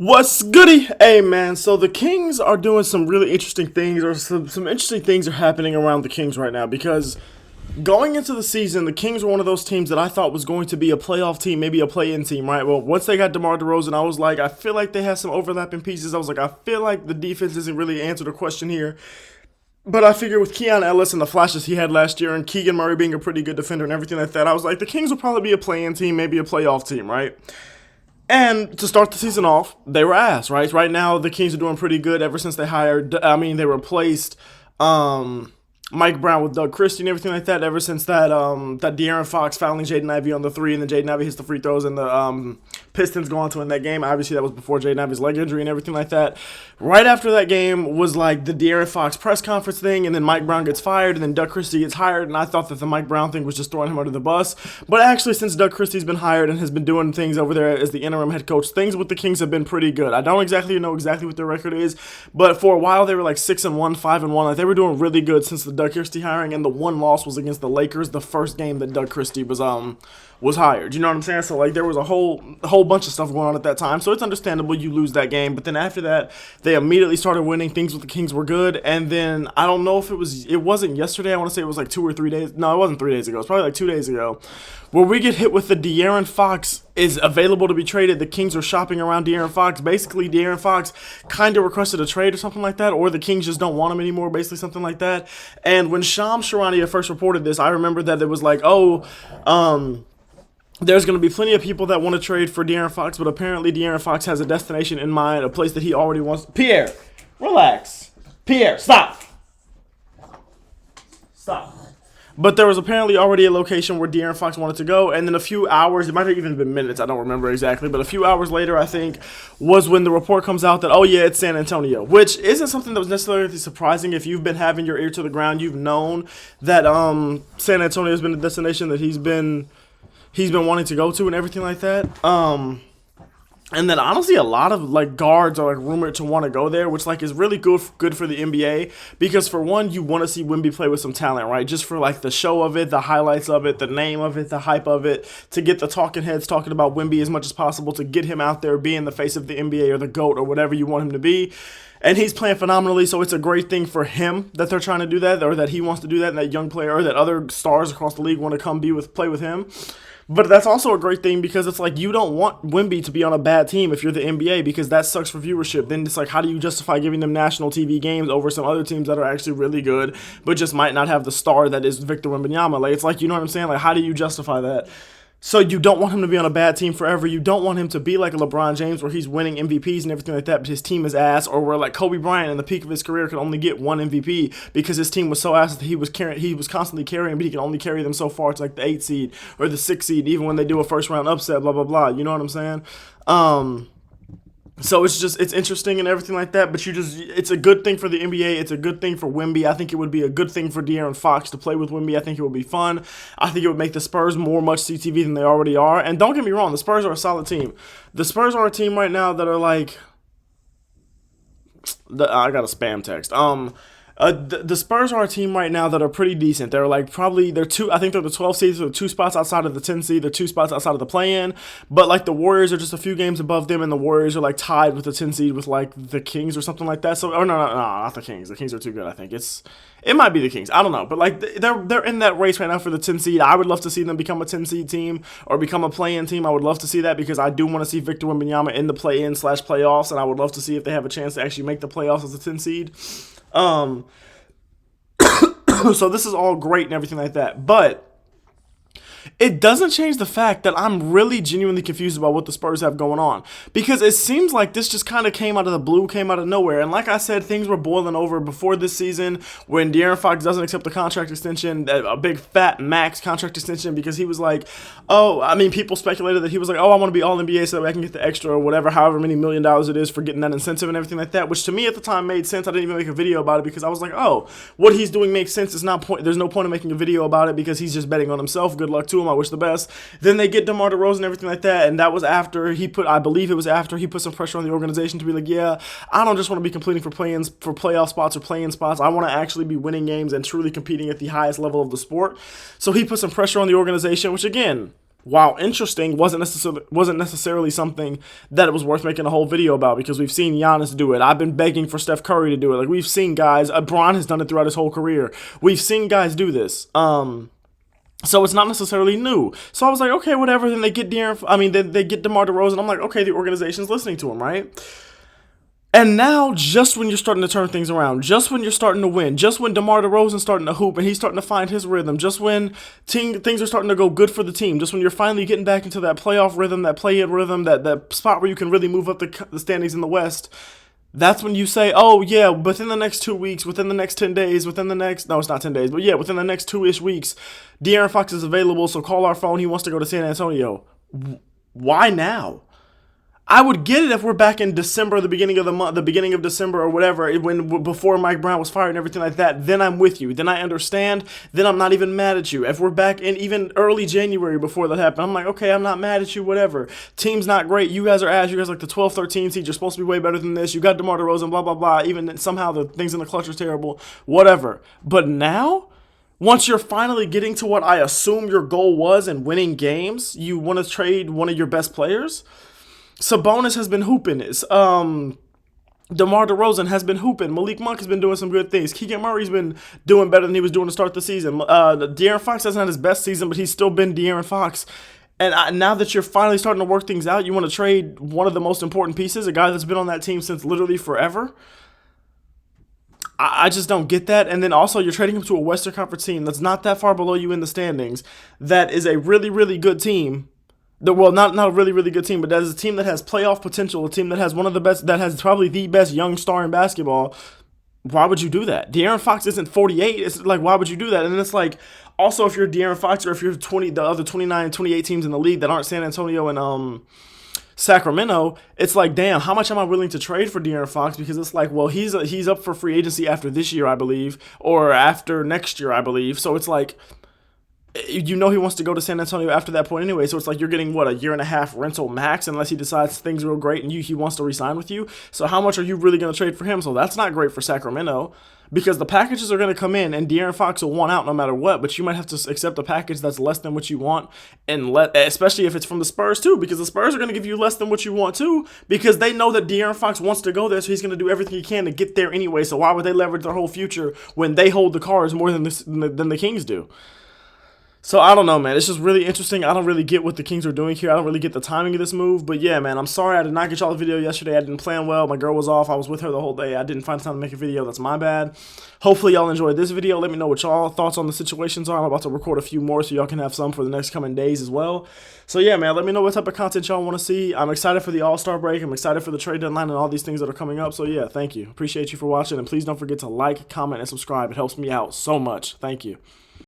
What's goody? Hey man, so the Kings are doing some really interesting things, or some interesting things are happening around the Kings right now because going into the season, the Kings were one of those teams that I thought was going to be a playoff team, maybe a play-in team, right? Well, once they got DeMar DeRozan, I was like, I feel like they have some overlapping pieces. I was like, I feel like the defense isn't really answered the question here. But I figure with Keon Ellis and the flashes he had last year and Keegan Murray being a pretty good defender and everything like that, I was like, the Kings will probably be a play-in team, maybe a playoff team, right? And to start the season off, they were ass, right? Right now, the Kings are doing pretty good ever since they replaced Mike Brown with Doug Christie and everything like that. Ever since that De'Aaron Fox fouling Jaden Ivey on the three, and then Jaden Ivey hits the free throws, and the Pistons go on to win that game. Obviously, that was before Jaden Ivey's leg injury and everything like that. Right after that game was like the De'Aaron Fox press conference thing, and then Mike Brown gets fired, and then Doug Christie gets hired, and I thought that the Mike Brown thing was just throwing him under the bus. But actually, since Doug Christie's been hired and has been doing things over there as the interim head coach, things with the Kings have been pretty good. I don't exactly know what their record is, but for a while they were like 6-1, 5-1. Like they were doing really good since the Doug Christie hiring, and the one loss was against the Lakers, the first game that Doug Christie was hired. You know what I'm saying? So like there was a whole bunch of stuff going on at that time. So it's understandable you lose that game. But then after that, they immediately started winning. Things with the Kings were good. And then I don't know if it wasn't yesterday. I want to say it was like 2 or 3 days. No, it wasn't 3 days ago. It's probably like 2 days ago, where we get hit with the De'Aaron Fox is available to be traded. The Kings are shopping around De'Aaron Fox. Basically, De'Aaron Fox kind of requested a trade or something like that, or the Kings just don't want him anymore, basically something like that. And when Shams Charania first reported this, I remember that it was like, there's going to be plenty of people that want to trade for De'Aaron Fox, but apparently De'Aaron Fox has a destination in mind, a place that he already wants. Pierre, relax. Pierre, stop. Stop. But there was apparently already a location where De'Aaron Fox wanted to go, and then a few hours, it might have even been minutes, I don't remember exactly, but a few hours later, I think, was when the report comes out that, oh yeah, it's San Antonio, which isn't something that was necessarily surprising. If you've been having your ear to the ground, you've known that San Antonio has been a destination that he's been wanting to go to and everything like that. And then honestly, a lot of like guards are like rumored to want to go there, which like is really good for the NBA because for one, you want to see Wemby play with some talent, right? Just for like the show of it, the highlights of it, the name of it, the hype of it, to get the talking heads talking about Wemby as much as possible, to get him out there being the face of the NBA or the GOAT or whatever you want him to be. And he's playing phenomenally, so it's a great thing for him that they're trying to do that, or that he wants to do that, and that young player, or that other stars across the league want to come play with him. But that's also a great thing because it's like you don't want Wemby to be on a bad team if you're the NBA because that sucks for viewership. Then it's like, how do you justify giving them national TV games over some other teams that are actually really good but just might not have the star that is Victor Wembanyama? Like, it's like, you know what I'm saying? Like, how do you justify that? So you don't want him to be on a bad team forever. You don't want him to be like a LeBron James where he's winning MVPs and everything like that, but his team is ass, or where like Kobe Bryant in the peak of his career could only get one MVP because his team was so ass that he was constantly carrying, but he could only carry them so far to like the 8 seed or the 6 seed, even when they do a first round upset, blah blah blah. You know what I'm saying? So it's interesting and everything like that, but it's a good thing for the NBA. It's a good thing for Wemby. I think it would be a good thing for De'Aaron Fox to play with Wemby. I think it would be fun. I think it would make the Spurs more must-see TV than they already are. And don't get me wrong, the Spurs are a solid team. The Spurs are a team right now that are like, I got a spam text. The Spurs are a team right now that are pretty decent. They're like I think they're the 12 seeds, so they're 2 spots outside of the 10 seed. They're 2 spots outside of the play-in. But like the Warriors are just a few games above them, and the Warriors are like tied with the 10 seed with like the Kings or something like that. So, no, not the Kings. The Kings are too good, I think. It might be the Kings. I don't know. But like they're in that race right now for the 10 seed. I would love to see them become a 10 seed team or become a play-in team. I would love to see that because I do want to see Victor Wembanyama in the play-in/playoffs, and I would love to see if they have a chance to actually make the playoffs as a 10 seed. So this is all great and everything like that, but it doesn't change the fact that I'm really genuinely confused about what the Spurs have going on. Because it seems like this just kind of came out of the blue, came out of nowhere. And like I said, things were boiling over before this season when De'Aaron Fox doesn't accept the contract extension, a big fat max contract extension, because he was like, people speculated that he was like, I want to be All-NBA so that I can get the extra or whatever, however many $1 million it is for getting that incentive and everything like that, which to me at the time made sense. I didn't even make a video about it because I was like, what he's doing makes sense. There's no point in making a video about it because he's just betting on himself. Good luck to him. I wish the best. Then they get DeMar DeRozan and everything like that, and that was after I believe it was after he put some pressure on the organization to be like, yeah, I don't just want to be competing for playoff spots or play-in spots. I want to actually be winning games and truly competing at the highest level of the sport. So he put some pressure on the organization, which again, while interesting, wasn't necessarily something that it was worth making a whole video about, because we've seen Giannis do it. I've been begging for Steph Curry to do it. Like, we've seen guys. Bron has done it throughout his whole career. We've seen guys do this. So it's not necessarily new. So I was like, okay, whatever. Then they get they get DeMar DeRozan. I'm like, okay, the organization's listening to him, right? And now, just when you're starting to turn things around, just when you're starting to win, just when DeMar DeRozan's starting to hoop and he's starting to find his rhythm, just when things are starting to go good for the team, just when you're finally getting back into that playoff rhythm, that play-in rhythm, that spot where you can really move up the standings in the West, that's when you say, oh, yeah, within the next 2 weeks, within the next 10 days, no, it's not 10 days, but yeah, within the next 2-ish weeks, De'Aaron Fox is available, so call our phone. He wants to go to San Antonio. Why now? I would get it if we're back in December, the beginning of the month, the beginning of December or whatever, before Mike Brown was fired and everything like that. Then I'm with you. Then I understand. Then I'm not even mad at you. If we're back in even early January before that happened, I'm like, okay, I'm not mad at you, whatever. Team's not great. You guys are ass. You guys are like the 12, 13 seed. You're supposed to be way better than this. You got DeMar DeRozan, blah, blah, blah. Even somehow the things in the clutch are terrible. Whatever. But now, once you're finally getting to what I assume your goal was in winning games, you want to trade one of your best players? Sabonis has been hooping. DeMar DeRozan has been hooping. Malik Monk has been doing some good things. Keegan Murray's been doing better than he was doing to start the season. De'Aaron Fox hasn't had his best season, but he's still been De'Aaron Fox. And now that you're finally starting to work things out, you want to trade one of the most important pieces, a guy that's been on that team since literally forever? I just don't get that. And then also, you're trading him to a Western Conference team that's not that far below you in the standings, that is a really, really good team. Not a really, really good team, but that is a team that has playoff potential, a team that has one of the best, that has probably the best young star in basketball. Why would you do that? De'Aaron Fox isn't 48. It's like, why would you do that? And then it's like, also, if you're De'Aaron Fox, or if you're the other 29, 28 teams in the league that aren't San Antonio and Sacramento, it's like, damn, how much am I willing to trade for De'Aaron Fox? Because it's like, well, he's up for free agency after this year, I believe, or after next year, I believe. So it's like, he wants to go to San Antonio after that point anyway, so it's like you're getting, what, a year and a half rental max, unless he decides things are real great and he wants to re-sign with you. So how much are you really going to trade for him? So that's not great for Sacramento, because the packages are going to come in and De'Aaron Fox will want out no matter what, but you might have to accept a package that's less than what you want, and especially if it's from the Spurs too, because the Spurs are going to give you less than what you want too, because they know that De'Aaron Fox wants to go there, so he's going to do everything he can to get there anyway. So why would they leverage their whole future when they hold the cards more than the Kings do? So I don't know, man. It's just really interesting. I don't really get what the Kings are doing here. I don't really get the timing of this move. But yeah, man, I'm sorry I did not get y'all the video yesterday. I didn't plan well. My girl was off. I was with her the whole day. I didn't find time to make a video. That's my bad. Hopefully y'all enjoyed this video. Let me know what y'all thoughts on the situations are. I'm about to record a few more so y'all can have some for the next coming days as well. So yeah, man, let me know what type of content y'all want to see. I'm excited for the All-Star break. I'm excited for the trade deadline and all these things that are coming up. So yeah, thank you. Appreciate you for watching. And please don't forget to like, comment, and subscribe. It helps me out so much. Thank you.